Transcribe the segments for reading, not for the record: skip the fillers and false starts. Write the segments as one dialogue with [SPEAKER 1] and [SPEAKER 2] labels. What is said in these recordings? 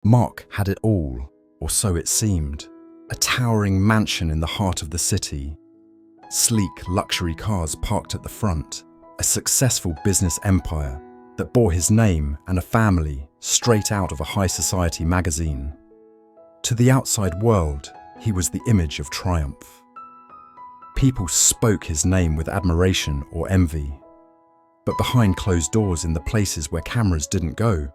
[SPEAKER 1] Mark had it all, or so it seemed. A towering mansion in the heart of the city, sleek luxury cars parked at the front, a successful business empire that bore his name and a family straight out of a high society magazine. To the outside world, he was the image of triumph. People spoke his name with admiration or envy. But behind closed doors in the places where cameras didn't go,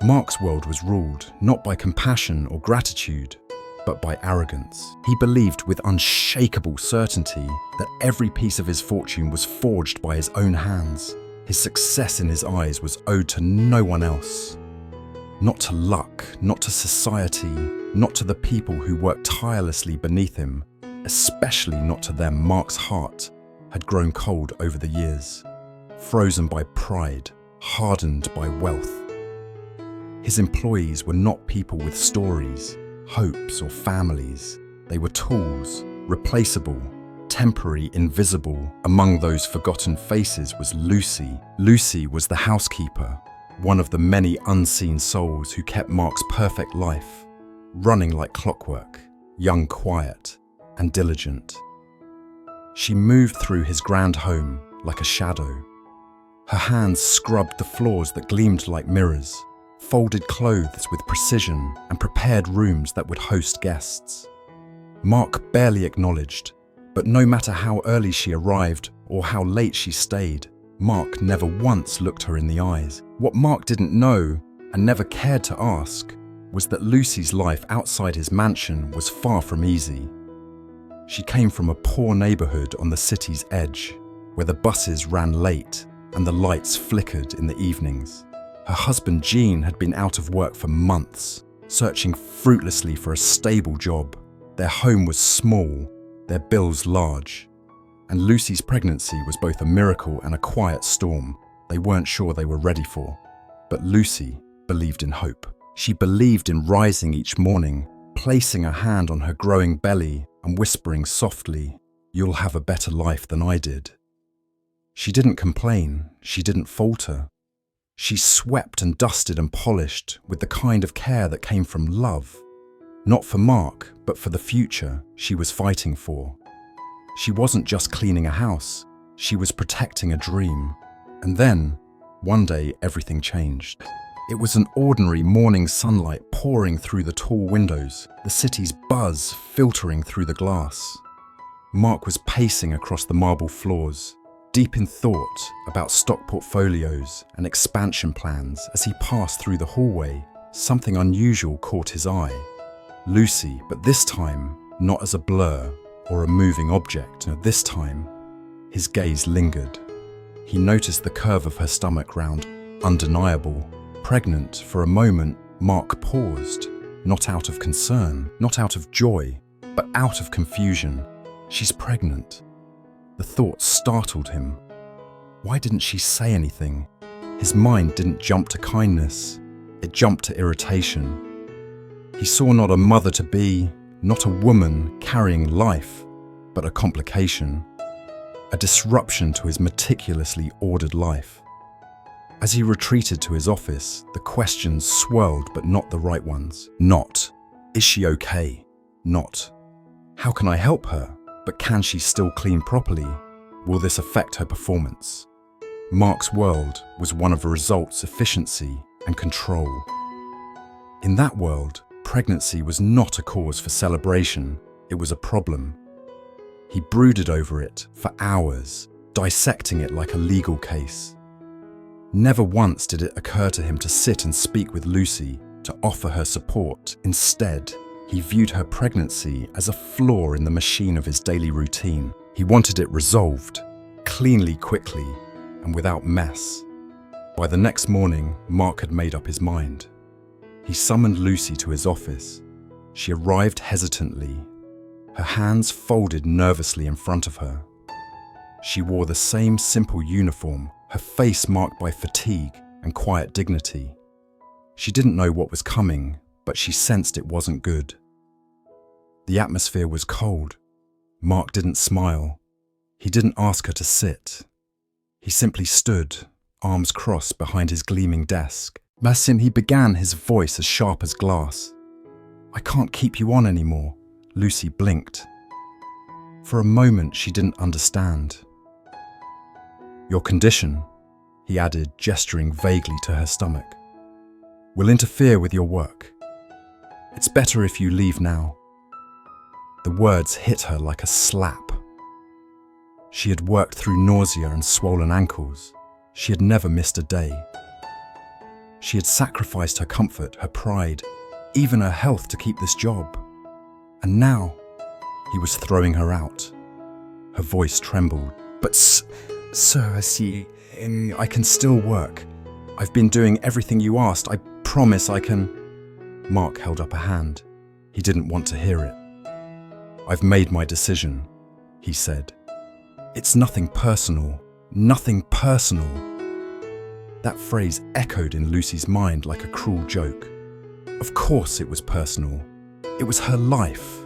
[SPEAKER 1] Mark's world was ruled not by compassion or gratitude, but by arrogance. He believed with unshakable certainty that every piece of his fortune was forged by his own hands. His success in his eyes was owed to no one else. Not to luck, not to society, not to the people who worked tirelessly beneath him, especially not to them. Mark's heart had grown cold over the years, frozen by pride, hardened by wealth. His employees were not people with stories, hopes or families. They were tools, replaceable, temporary, invisible. Among those forgotten faces was Lucy. Lucy was the housekeeper, one of the many unseen souls who kept Mark's perfect life running like clockwork, young, quiet, and diligent. She moved through his grand home like a shadow. Her hands scrubbed the floors that gleamed like mirrors, folded clothes with precision, and prepared rooms that would host guests. Mark barely acknowledged, but no matter how early she arrived or how late she stayed, Mark never once looked her in the eyes. What Mark didn't know, and never cared to ask, was that Lucy's life outside his mansion was far from easy. She came from a poor neighborhood on the city's edge, where the buses ran late and the lights flickered in the evenings. Her husband Jean had been out of work for months, searching fruitlessly for a stable job. Their home was small, their bills large, and Lucy's pregnancy was both a miracle and a quiet storm they weren't sure they were ready for. But Lucy believed in hope. She believed in rising each morning, placing a hand on her growing belly and whispering softly, "You'll have a better life than I did." She didn't complain, she didn't falter. She swept and dusted and polished with the kind of care that came from love. Not for Mark, but for the future she was fighting for. She wasn't just cleaning a house, she was protecting a dream. And then, one day, everything changed. It was an ordinary morning sunlight pouring through the tall windows, the city's buzz filtering through the glass. Mark was pacing across the marble floors, deep in thought about stock portfolios and expansion plans. As he passed through the hallway, something unusual caught his eye. Lucy, but this time not as a blur or a moving object. No, this time his gaze lingered. He noticed the curve of her stomach, round, undeniable, pregnant. For a moment, Mark paused, not out of concern, not out of joy, but out of confusion. She's pregnant. The thought startled him. Why didn't she say anything? His mind didn't jump to kindness, it jumped to irritation. He saw not a mother-to-be, not a woman carrying life, but a complication, a disruption to his meticulously ordered life. As he retreated to his office, the questions swirled, but not the right ones. Not, is she okay? Not, how can I help her? But can she still clean properly? Will this affect her performance? Mark's world was one of results, efficiency, and control. In that world, pregnancy was not a cause for celebration, it was a problem. He brooded over it for hours, dissecting it like a legal case. Never once did it occur to him to sit and speak with Lucy, to offer her support. Instead, he viewed her pregnancy as a flaw in the machine of his daily routine. He wanted it resolved, cleanly, quickly, and without mess. By the next morning, Mark had made up his mind. He summoned Lucy to his office. She arrived hesitantly, her hands folded nervously in front of her. She wore the same simple uniform, her face marked by fatigue and quiet dignity. She didn't know what was coming, but she sensed it wasn't good. The atmosphere was cold. Mark didn't smile. He didn't ask her to sit. He simply stood, arms crossed behind his gleaming desk, Masin, he began, his voice as sharp as glass. I can't keep you on anymore. Lucy blinked. For a moment, she didn't understand. Your condition, he added, gesturing vaguely to her stomach, will interfere with your work. It's better if you leave now. The words hit her like a slap. She had worked through nausea and swollen ankles. She had never missed a day. She had sacrificed her comfort, her pride, even her health to keep this job. And now, he was throwing her out. Her voice trembled. But sir, I can still work. I've been doing everything you asked. I promise I can. Mark held up a hand. He didn't want to hear it. I've made my decision, he said. It's nothing personal. Nothing personal. That phrase echoed in Lucy's mind like a cruel joke. Of course it was personal. It was her life,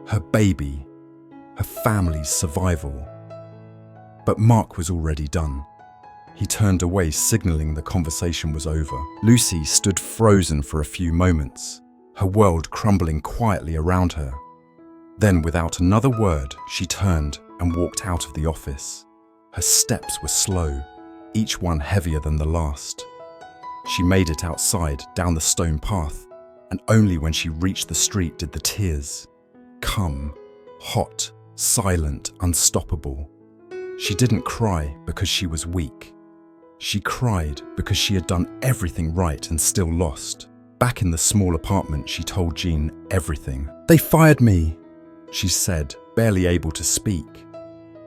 [SPEAKER 1] her baby, her family's survival. But Mark was already done. He turned away, signaling the conversation was over. Lucy stood frozen for a few moments, her world crumbling quietly around her. Then, without another word, she turned and walked out of the office. Her steps were slow, each one heavier than the last. She made it outside, down the stone path, and only when she reached the street did the tears come, hot, silent, unstoppable. She didn't cry because she was weak. She cried because she had done everything right and still lost. Back in the small apartment, she told Jean everything. They fired me, she said, barely able to speak.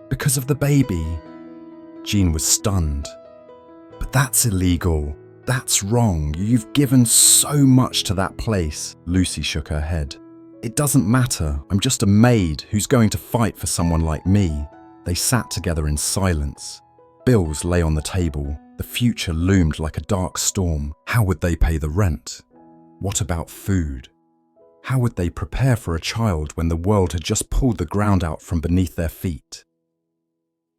[SPEAKER 1] Because of the baby. Jean was stunned. But that's illegal. That's wrong. You've given so much to that place. Lucy shook her head. It doesn't matter. I'm just a maid who's going to fight for someone like me. They sat together in silence. Bills lay on the table. The future loomed like a dark storm. How would they pay the rent? What about food? How would they prepare for a child when the world had just pulled the ground out from beneath their feet?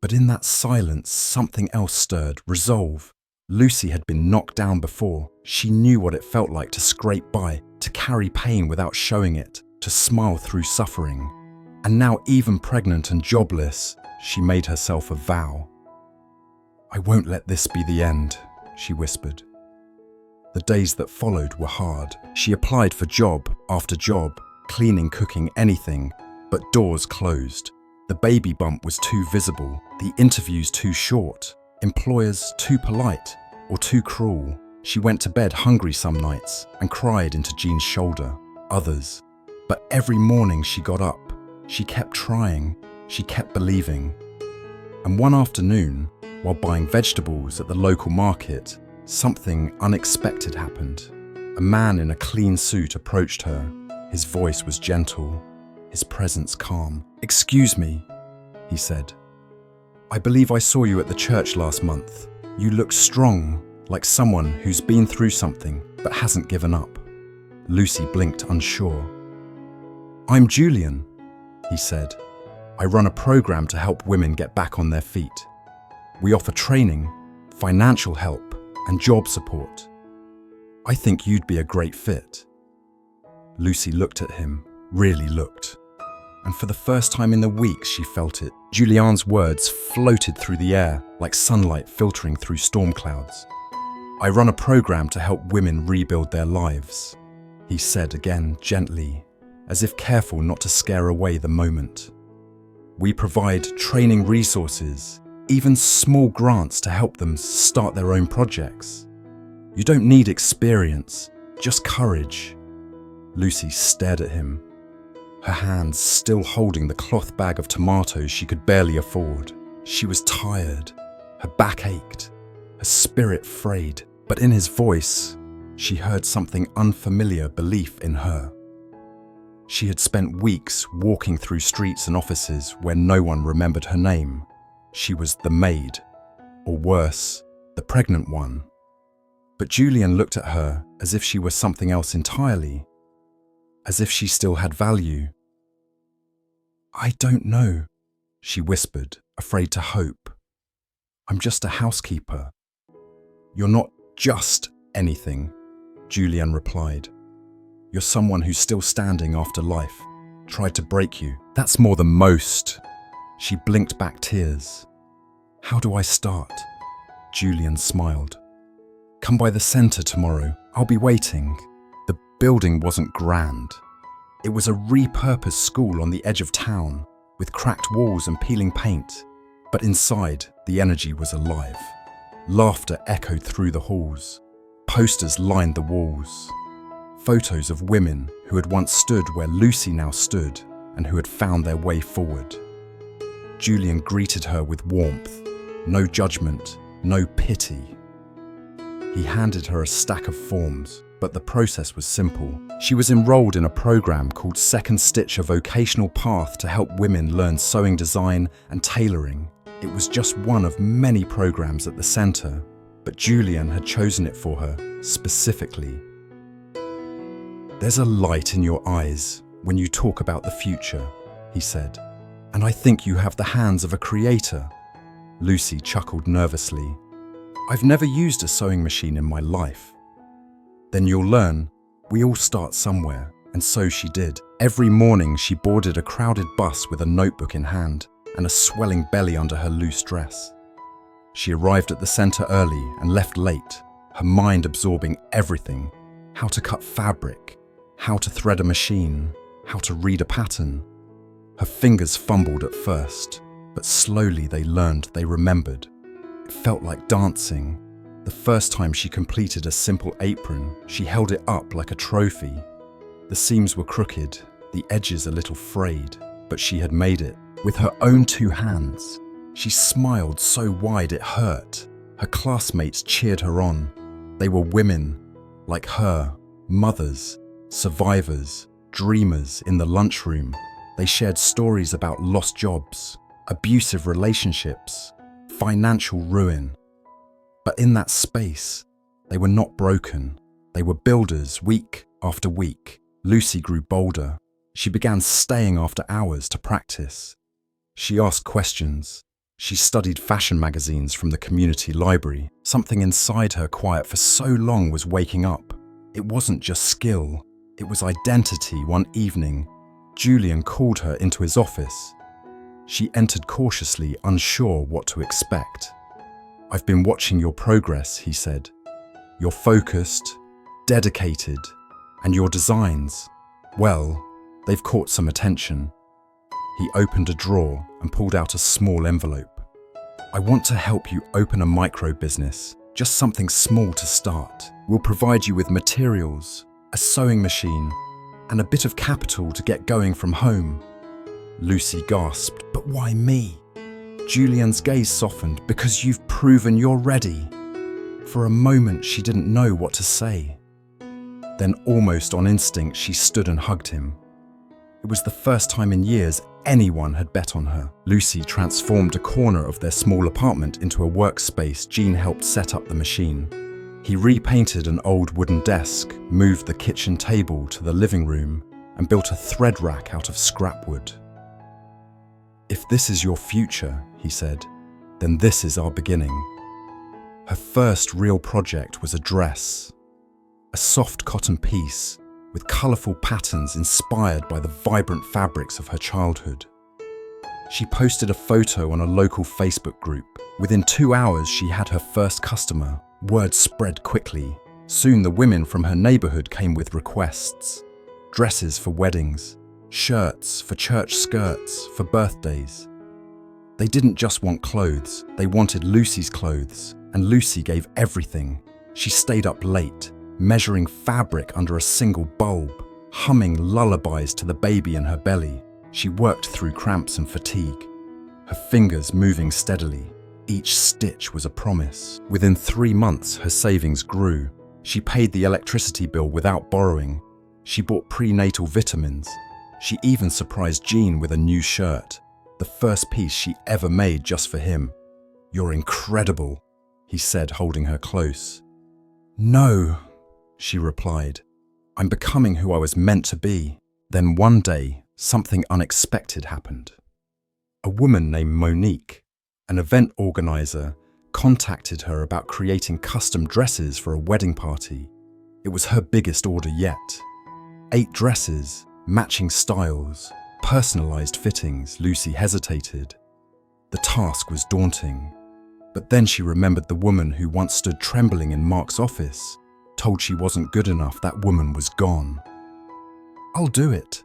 [SPEAKER 1] But in that silence, something else stirred, resolve. Lucy had been knocked down before. She knew what it felt like to scrape by, to carry pain without showing it, to smile through suffering. And now, even pregnant and jobless, she made herself a vow. I won't let this be the end, she whispered. The days that followed were hard. She applied for job after job, cleaning, cooking, anything, but doors closed. The baby bump was too visible, the interviews too short, employers too polite or too cruel. She went to bed hungry some nights and cried into Jean's shoulder, others. But every morning she got up, she kept trying, she kept believing. And one afternoon, while buying vegetables at the local market, something unexpected happened. A man in a clean suit approached her. His voice was gentle, his presence calm. Excuse me, he said. I believe I saw you at the church last month. You look strong, like someone who's been through something but hasn't given up. Lucy blinked, unsure. I'm Julian, he said. I run a program to help women get back on their feet. We offer training, financial help, and job support. I think you'd be a great fit. Lucy looked at him, really looked. And for the first time in the week, she felt it. Julian's words floated through the air like sunlight filtering through storm clouds. I run a program to help women rebuild their lives, he said again gently, as if careful not to scare away the moment. We provide training resources, even small grants to help them start their own projects. You don't need experience, just courage. Lucy stared at him, her hands still holding the cloth bag of tomatoes she could barely afford. She was tired, her back ached, her spirit frayed, but in his voice, she heard something unfamiliar, belief in her. She had spent weeks walking through streets and offices where no one remembered her name. She was the maid, or worse, the pregnant one. But Julian looked at her as if she were something else entirely, as if she still had value. I don't know, she whispered, afraid to hope. I'm just a housekeeper. You're not just anything, Julian replied. You're someone who's still standing after life tried to break you. That's more than most. She blinked back tears. How do I start? Julian smiled. Come by the centre tomorrow. I'll be waiting. The building wasn't grand. It was a repurposed school on the edge of town, with cracked walls and peeling paint. But inside, the energy was alive. Laughter echoed through the halls. Posters lined the walls. Photos of women who had once stood where Lucy now stood and who had found their way forward. Julian greeted her with warmth, no judgment, no pity. He handed her a stack of forms, but the process was simple. She was enrolled in a program called Second Stitch, a vocational path to help women learn sewing design and tailoring. It was just one of many programs at the centre, but Julian had chosen it for her specifically. There's a light in your eyes when you talk about the future, he said, and I think you have the hands of a creator. Lucy chuckled nervously. I've never used a sewing machine in my life. Then you'll learn. We all start somewhere, and so she did. Every morning she boarded a crowded bus with a notebook in hand and a swelling belly under her loose dress. She arrived at the centre early and left late, her mind absorbing everything: how to cut fabric, how to thread a machine, how to read a pattern. Her fingers fumbled at first, but slowly they learned, they remembered. It felt like dancing. The first time she completed a simple apron, she held it up like a trophy. The seams were crooked, the edges a little frayed, but she had made it with her own 2 hands. She smiled so wide it hurt. Her classmates cheered her on. They were women like her, mothers, survivors, dreamers in the lunchroom. They shared stories about lost jobs, abusive relationships, financial ruin. But in that space, they were not broken. They were builders week after week. Lucy grew bolder. She began staying after hours to practice. She asked questions. She studied fashion magazines from the community library. Something inside her, quiet for so long, was waking up. It wasn't just skill. It was identity. One evening, Julian called her into his office. She entered cautiously, unsure what to expect. I've been watching your progress, he said. You're focused, dedicated, and your designs, well, they've caught some attention. He opened a drawer and pulled out a small envelope. I want to help you open a micro business, just something small to start. We'll provide you with materials, a sewing machine, and a bit of capital to get going from home. Lucy gasped, but why me? Julian's gaze softened. Because you've proven you're ready. For a moment, she didn't know what to say. Then, almost on instinct, she stood and hugged him. It was the first time in years anyone had bet on her. Lucy transformed a corner of their small apartment into a workspace. Jean helped set up the machine. He repainted an old wooden desk, moved the kitchen table to the living room, and built a thread rack out of scrap wood. If this is your future, he said, then this is our beginning. Her first real project was a dress, a soft cotton piece with colourful patterns inspired by the vibrant fabrics of her childhood. She posted a photo on a local Facebook group. Within 2 hours, she had her first customer. Word spread quickly. Soon the women from her neighbourhood came with requests. Dresses for weddings, shirts for church skirts, for birthdays. They didn't just want clothes, they wanted Lucy's clothes, and Lucy gave everything. She stayed up late, measuring fabric under a single bulb, humming lullabies to the baby in her belly. She worked through cramps and fatigue, her fingers moving steadily. Each stitch was a promise. Within 3 months, her savings grew. She paid the electricity bill without borrowing. She bought prenatal vitamins. She even surprised Jean with a new shirt, the first piece she ever made just for him. You're incredible, he said, holding her close. No, she replied. I'm becoming who I was meant to be. Then one day, something unexpected happened. A woman named Monique, an event organizer, contacted her about creating custom dresses for a wedding party. It was her biggest order yet. 8 dresses, matching styles, personalized fittings. Lucy hesitated. The task was daunting. But then she remembered the woman who once stood trembling in Mark's office, told she wasn't good enough. That woman was gone. "I'll do it,"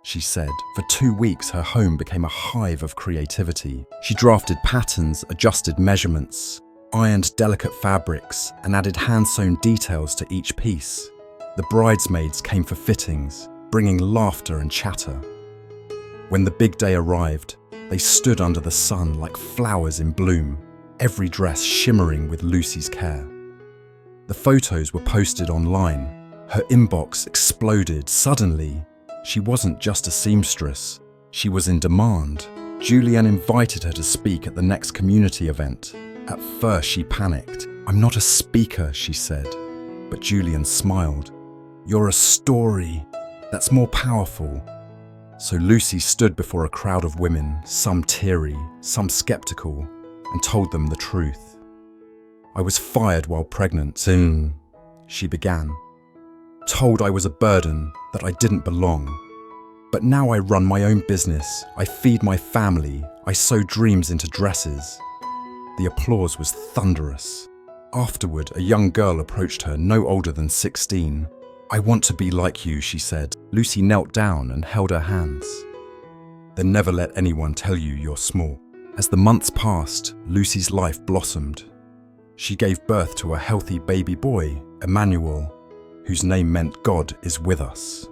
[SPEAKER 1] she said. For 2 weeks, her home became a hive of creativity. She drafted patterns, adjusted measurements, ironed delicate fabrics, and added hand-sewn details to each piece. The bridesmaids came for fittings, bringing laughter and chatter. When the big day arrived, they stood under the sun like flowers in bloom, every dress shimmering with Lucy's care. The photos were posted online. Her inbox exploded. Suddenly, she wasn't just a seamstress, she was in demand. Julian invited her to speak at the next community event. At first she panicked. "I'm not a speaker," she said. But Julian smiled. "You're a story. That's more powerful." So Lucy stood before a crowd of women, some teary, some skeptical, and told them the truth. "I was fired while pregnant, she began. Told I was a burden, that I didn't belong. But now I run my own business, I feed my family, I sew dreams into dresses." The applause was thunderous. Afterward, a young girl approached her, no older than 16. "I want to be like you," she said. Lucy knelt down and held her hands. "Then never let anyone tell you you're small." As the months passed, Lucy's life blossomed. She gave birth to a healthy baby boy, Emmanuel, whose name meant God is with us.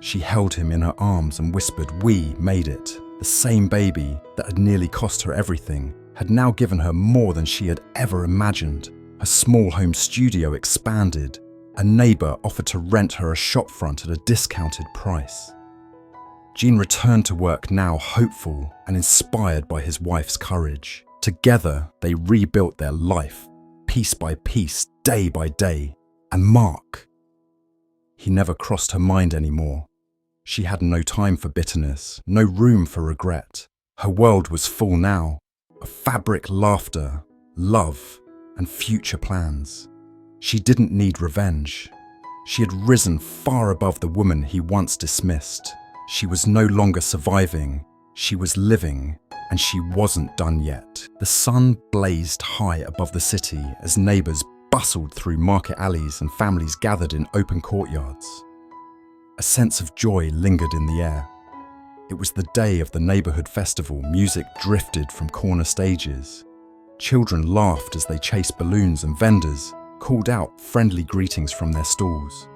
[SPEAKER 1] She held him in her arms and whispered, "We made it." The same baby that had nearly cost her everything had now given her more than she had ever imagined. Her small home studio expanded. A neighbour offered to rent her a shopfront at a discounted price. Jean returned to work now hopeful and inspired by his wife's courage. Together, they rebuilt their life, piece by piece, day by day. And Mark, he never crossed her mind anymore. She had no time for bitterness, no room for regret. Her world was full now, of fabric, laughter, love, and future plans. She didn't need revenge. She had risen far above the woman he once dismissed. She was no longer surviving, she was living, and she wasn't done yet. The sun blazed high above the city as neighbours bustled through market alleys and families gathered in open courtyards. A sense of joy lingered in the air. It was the day of the neighbourhood festival. Music drifted from corner stages. Children laughed as they chased balloons, and vendors called out friendly greetings from their stalls.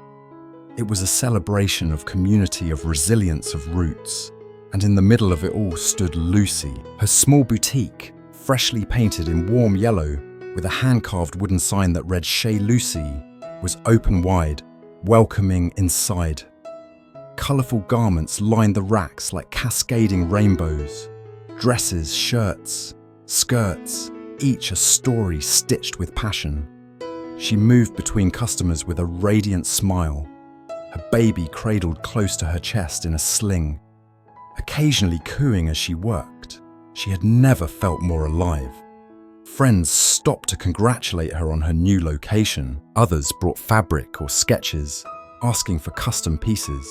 [SPEAKER 1] It was a celebration of community, of resilience, of roots. And in the middle of it all stood Lucy, her small boutique, freshly painted in warm yellow, with a hand-carved wooden sign that read "Chez Lucy," was open wide, welcoming inside. Colourful garments lined the racks like cascading rainbows. Dresses, shirts, skirts, each a story stitched with passion. She moved between customers with a radiant smile, her baby cradled close to her chest in a sling, occasionally cooing as she worked. She had never felt more alive. Friends stopped to congratulate her on her new location. Others brought fabric or sketches, asking for custom pieces.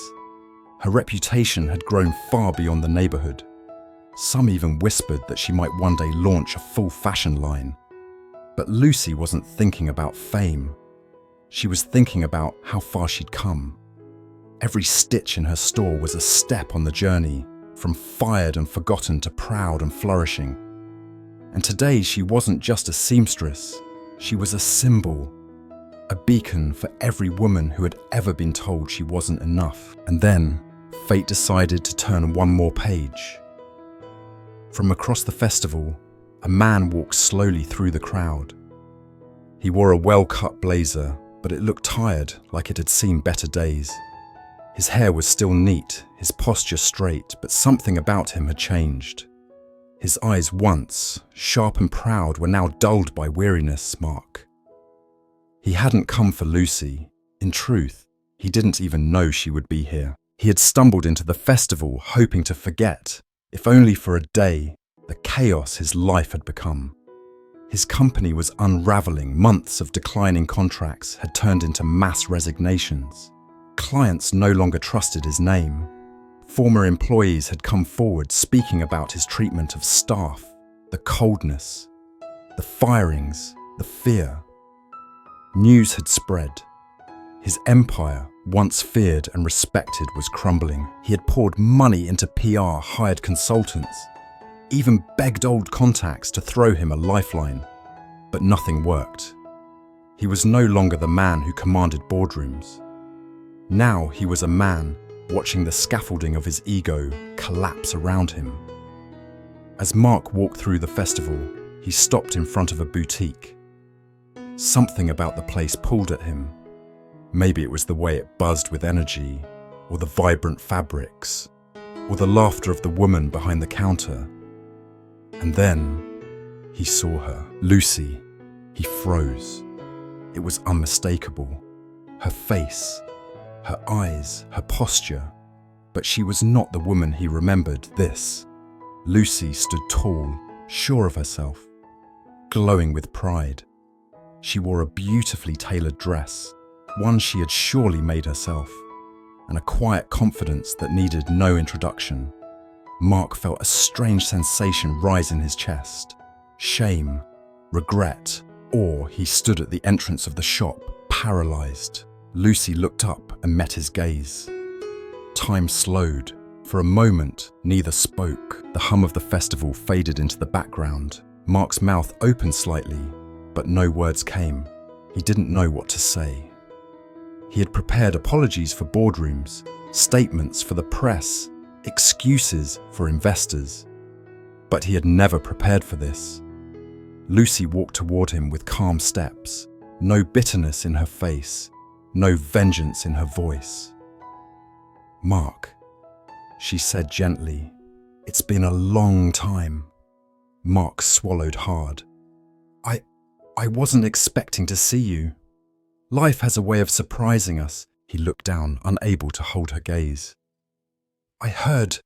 [SPEAKER 1] Her reputation had grown far beyond the neighbourhood. Some even whispered that she might one day launch a full fashion line. But Lucy wasn't thinking about fame. She was thinking about how far she'd come. Every stitch in her store was a step on the journey, from fired and forgotten to proud and flourishing. And today she wasn't just a seamstress, she was a symbol, a beacon for every woman who had ever been told she wasn't enough. And then, fate decided to turn one more page. From across the festival, a man walked slowly through the crowd. He wore a well-cut blazer, but it looked tired, like it had seen better days. His hair was still neat, his posture straight, but something about him had changed. His eyes, once sharp and proud, were now dulled by weariness. Mark. He hadn't come for Lucy. In truth, he didn't even know she would be here. He had stumbled into the festival hoping to forget, if only for a day, the chaos his life had become. His company was unraveling. Months of declining contracts had turned into mass resignations. Clients no longer trusted his name. Former employees had come forward speaking about his treatment of staff, the coldness, the firings, the fear. News had spread. His empire, once feared and respected, was crumbling. He had poured money into PR, hired consultants, even begged old contacts to throw him a lifeline, but nothing worked. He was no longer the man who commanded boardrooms. Now he was a man watching the scaffolding of his ego collapse around him. As Mark walked through the festival, he stopped in front of a boutique. Something about the place pulled at him. Maybe it was the way it buzzed with energy, or the vibrant fabrics, or the laughter of the woman behind the counter. And then he saw her, Lucy. He froze. It was unmistakable. Her face, her eyes, her posture. But she was not the woman he remembered. Lucy stood tall, sure of herself, glowing with pride. She wore a beautifully tailored dress, one she had surely made herself, and a quiet confidence that needed no introduction. Mark felt a strange sensation rise in his chest. Shame, regret, awe. He stood at the entrance of the shop, paralyzed. Lucy looked up and met his gaze. Time slowed. For a moment, neither spoke. The hum of the festival faded into the background. Mark's mouth opened slightly, but no words came. He didn't know what to say. He had prepared apologies for boardrooms, statements for the press, excuses for investors. But he had never prepared for this. Lucy walked toward him with calm steps, no bitterness in her face, no vengeance in her voice. "Mark," she said gently, "it's been a long time." Mark swallowed hard. I wasn't expecting to see you. Life has a way of surprising us." He looked down, unable to hold her gaze. I heard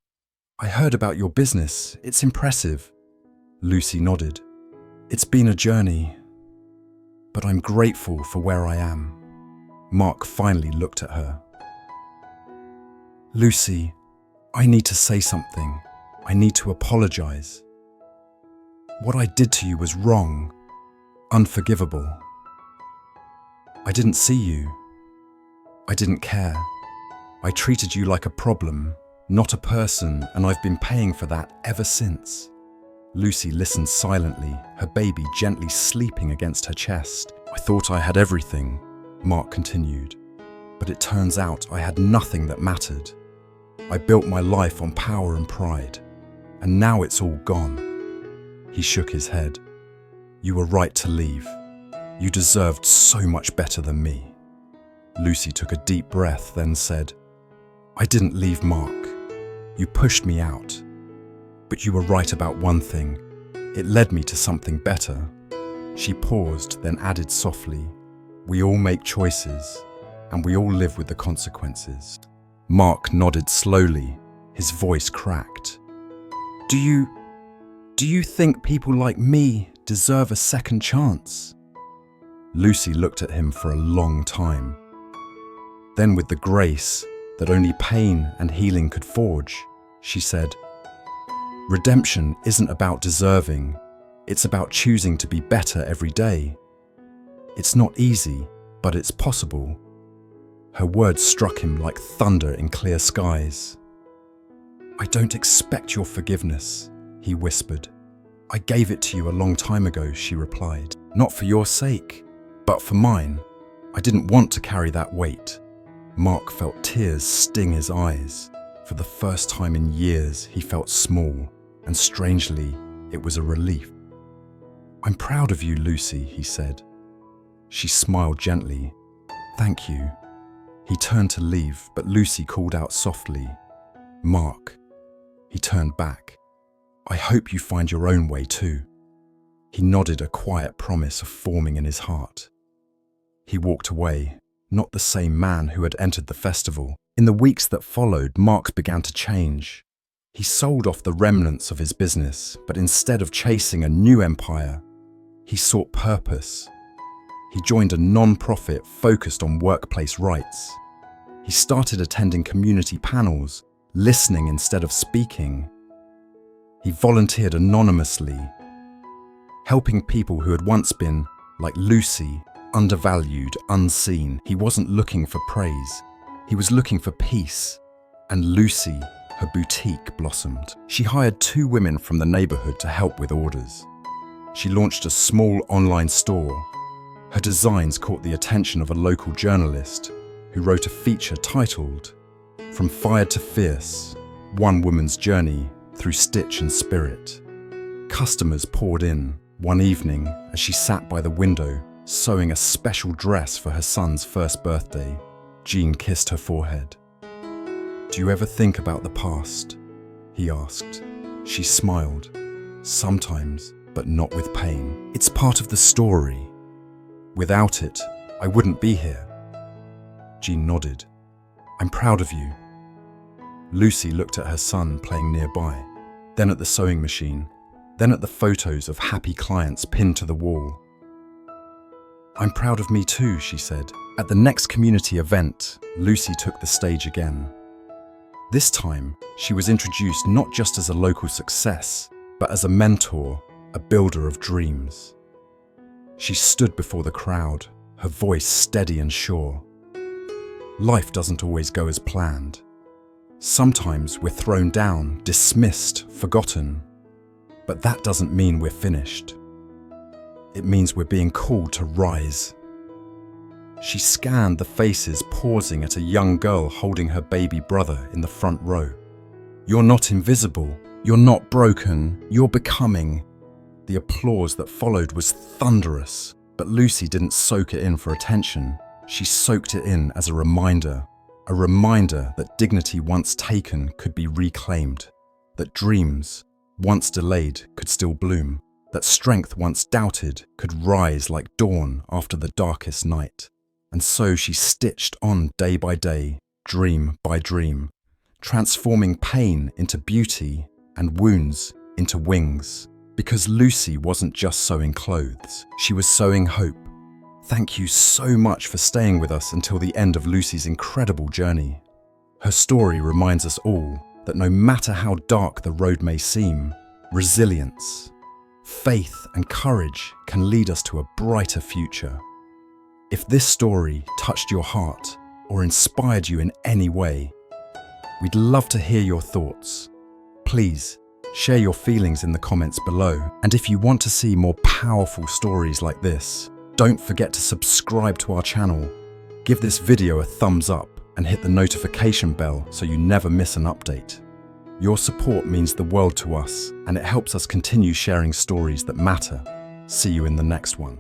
[SPEAKER 1] about your business. It's impressive." Lucy nodded. "It's been a journey, but I'm grateful for where I am." Mark finally looked at her. "Lucy, I need to say something. I need to apologize. What I did to you was wrong, unforgivable. I didn't see you. I didn't care. I treated you like a problem, not a person, and I've been paying for that ever since." Lucy listened silently, her baby gently sleeping against her chest. "I thought I had everything," Mark continued, "but it turns out I had nothing that mattered. I built my life on power and pride, and now it's all gone." He shook his head. "You were right to leave. You deserved so much better than me." Lucy took a deep breath, then said, "I didn't leave, Mark. You pushed me out. But you were right about one thing. It led me to something better." She paused, then added softly, "We all make choices, and we all live with the consequences." Mark nodded slowly, his voice cracked. Do you think people like me deserve a second chance?" Lucy looked at him for a long time. Then, with the grace that only pain and healing could forge, she said, "Redemption isn't about deserving. It's about choosing to be better every day. It's not easy, but it's possible." Her words struck him like thunder in clear skies. "I don't expect your forgiveness," he whispered. "I gave it to you a long time ago," she replied. "Not for your sake, but for mine. I didn't want to carry that weight." Mark felt tears sting his eyes. For the first time in years, he felt small, and strangely, it was a relief. "I'm proud of you, Lucy," he said. She smiled gently. "Thank you." He turned to leave, but Lucy called out softly, "Mark." He turned back. "I hope you find your own way too." He nodded, a quiet promise of forming in his heart. He walked away, not the same man who had entered the festival. In the weeks that followed, Mark began to change. He sold off the remnants of his business, but instead of chasing a new empire, He sought purpose. He joined a non-profit focused on workplace rights. He started attending community panels, listening instead of speaking. He volunteered anonymously, helping people who had once been, like Lucy, undervalued, unseen. He wasn't looking for praise. He was looking for peace. And Lucy, her boutique blossomed. She hired 2 women from the neighborhood to help with orders. She launched a small online store. Her designs caught the attention of a local journalist who wrote a feature titled, "From Fired to Fierce, One Woman's Journey Through Stitch and Spirit." Customers poured in one evening as she sat by the window sewing a special dress for her son's first birthday. Jean kissed her forehead. "Do you ever think about the past?" he asked. She smiled. "Sometimes, but not with pain. It's part of the story. Without it, I wouldn't be here." Jean nodded. "I'm proud of you." Lucy looked at her son playing nearby, then at the sewing machine, then at the photos of happy clients pinned to the wall. "I'm proud of me too," she said. At the next community event, Lucy took the stage again. This time, she was introduced not just as a local success, but as a mentor, a builder of dreams. She stood before the crowd, her voice steady and sure. Life doesn't always go as planned. Sometimes we're thrown down, dismissed, forgotten. But that doesn't mean we're finished. It means we're being called to rise. She scanned the faces, pausing at a young girl holding her baby brother in the front row. "You're not invisible. You're not broken. You're becoming." The applause that followed was thunderous, but Lucy didn't soak it in for attention. She soaked it in as a reminder that dignity once taken could be reclaimed, that dreams, once delayed, could still bloom, that strength once doubted could rise like dawn after the darkest night. And so she stitched on day by day, dream by dream, transforming pain into beauty and wounds into wings. Because Lucy wasn't just sewing clothes, she was sewing hope. Thank you so much for staying with us until the end of Lucy's incredible journey. Her story reminds us all that no matter how dark the road may seem, resilience, faith and courage can lead us to a brighter future. If this story touched your heart or inspired you in any way, we'd love to hear your thoughts. Please share your feelings in the comments below. And if you want to see more powerful stories like this, don't forget to subscribe to our channel. Give this video a thumbs up and hit the notification bell so you never miss an update. Your support means the world to us, and it helps us continue sharing stories that matter. See you in the next one.